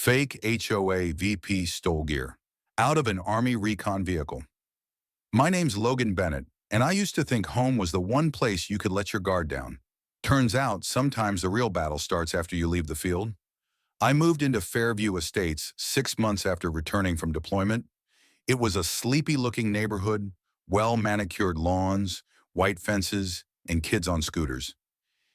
Fake HOA VP stole gear out of an Army Recon vehicle. My name's Logan Bennett, and I used to think home was the one place you could let your guard down. Turns out, sometimes the real battle starts after you leave the field. I moved into Fairview Estates 6 months after returning from deployment. It was a sleepy-looking neighborhood, well-manicured lawns, white fences, and kids on scooters.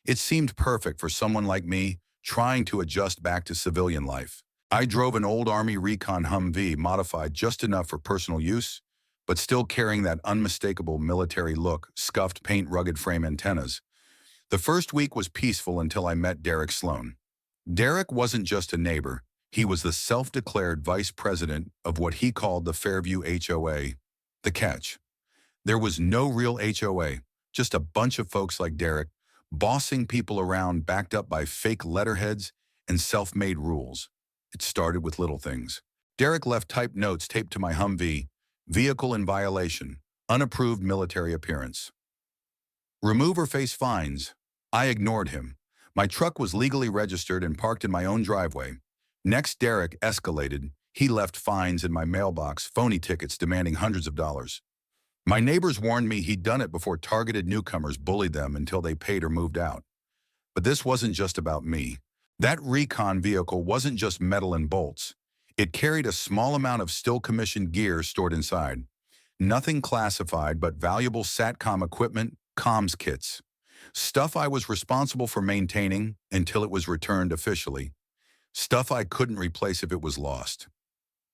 It seemed perfect for someone like me trying to adjust back to civilian life. I drove an old Army Recon Humvee modified just enough for personal use, but still carrying that unmistakable military look, scuffed paint, rugged frame antennas. The first week was peaceful until I met Derek Sloan. Derek wasn't just a neighbor. He was the self-declared vice president of what he called the Fairview HOA. The catch: there was no real HOA, just a bunch of folks like Derek, bossing people around backed up by fake letterheads and self-made rules. It started with little things. Derek left typed notes taped to my Humvee: vehicle in violation, unapproved military appearance. Remove or face fines. I ignored him. My truck was legally registered and parked in my own driveway. Next, Derek escalated. He left fines in my mailbox, phony tickets demanding hundreds of dollars. My neighbors warned me he'd done it before targeted newcomers bullied them until they paid or moved out. But this wasn't just about me. That Recon vehicle wasn't just metal and bolts. It carried a small amount of still-commissioned gear stored inside. Nothing classified but valuable SATCOM equipment, comms kits. Stuff I was responsible for maintaining until it was returned officially. Stuff I couldn't replace if it was lost.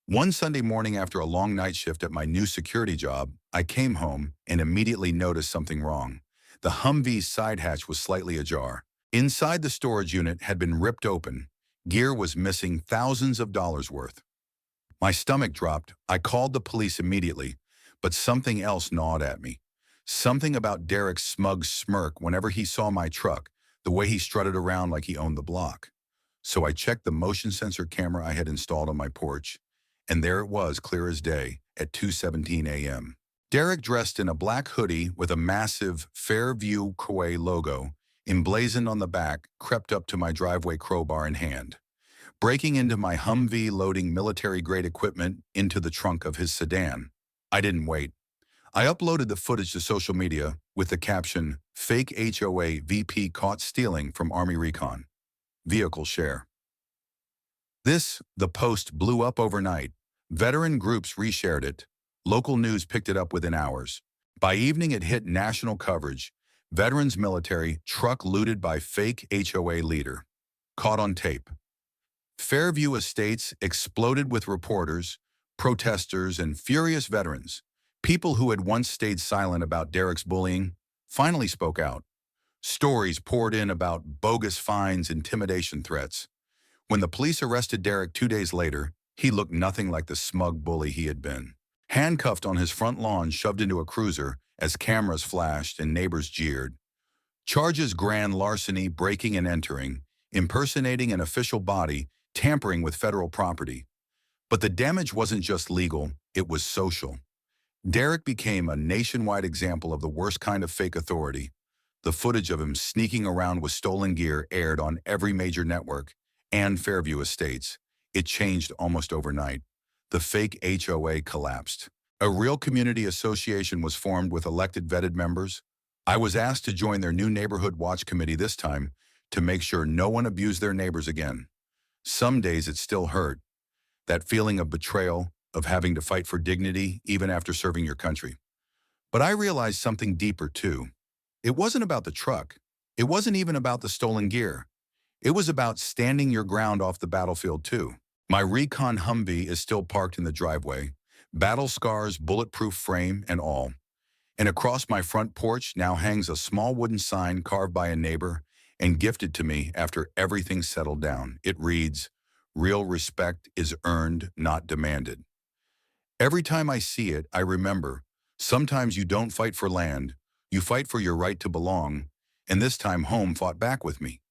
One Sunday morning after a long night shift at my new security job, I came home and immediately noticed something wrong. The Humvee's side hatch was slightly ajar. Inside, the storage unit had been ripped open. Gear was missing, thousands of dollars worth. My stomach dropped. I called the police immediately, but something else gnawed at me. Something about Derek's smug smirk whenever he saw my truck, the way he strutted around like he owned the block. So I checked the motion sensor camera I had installed on my porch, and there it was, clear as day, at 2:17 a.m. Derek, dressed in a black hoodie with a massive Fairview HOA logo emblazoned on the back, crept up to my driveway, crowbar in hand, breaking into my Humvee, loading military-grade equipment into the trunk of his sedan. I didn't wait. I uploaded the footage to social media with the caption, "Fake HOA VP caught stealing from Army Recon. Vehicle share." The post blew up overnight. Veteran groups reshared it. Local news picked it up within hours. By evening, it hit national coverage. Veterans military truck looted by fake HOA leader. Caught on tape. Fairview Estates exploded with reporters, protesters, and furious veterans. People who had once stayed silent about Derek's bullying finally spoke out. Stories poured in about bogus fines, intimidation threats. When the police arrested Derek 2 days later, he looked nothing like the smug bully he had been. Handcuffed on his front lawn, shoved into a cruiser as cameras flashed and neighbors jeered. Charges: grand larceny, breaking and entering, impersonating an official body, tampering with federal property. But the damage wasn't just legal, it was social. Derek became a nationwide example of the worst kind of fake authority. The footage of him sneaking around with stolen gear aired on every major network and Fairview Estates. It changed almost overnight. The fake HOA collapsed. A real community association was formed with elected vetted members. I was asked to join their new neighborhood watch committee this time to make sure no one abused their neighbors again. Some days it still hurt. That feeling of betrayal, of having to fight for dignity even after serving your country. But I realized something deeper too. It wasn't about the truck. It wasn't even about the stolen gear. It was about standing your ground off the battlefield too. My Recon Humvee is still parked in the driveway, battle scars, bulletproof frame, and all. And across my front porch now hangs a small wooden sign carved by a neighbor and gifted to me after everything settled down. It reads, "Real respect is earned, not demanded." Every time I see it, I remember, sometimes you don't fight for land, you fight for your right to belong, and this time home fought back with me.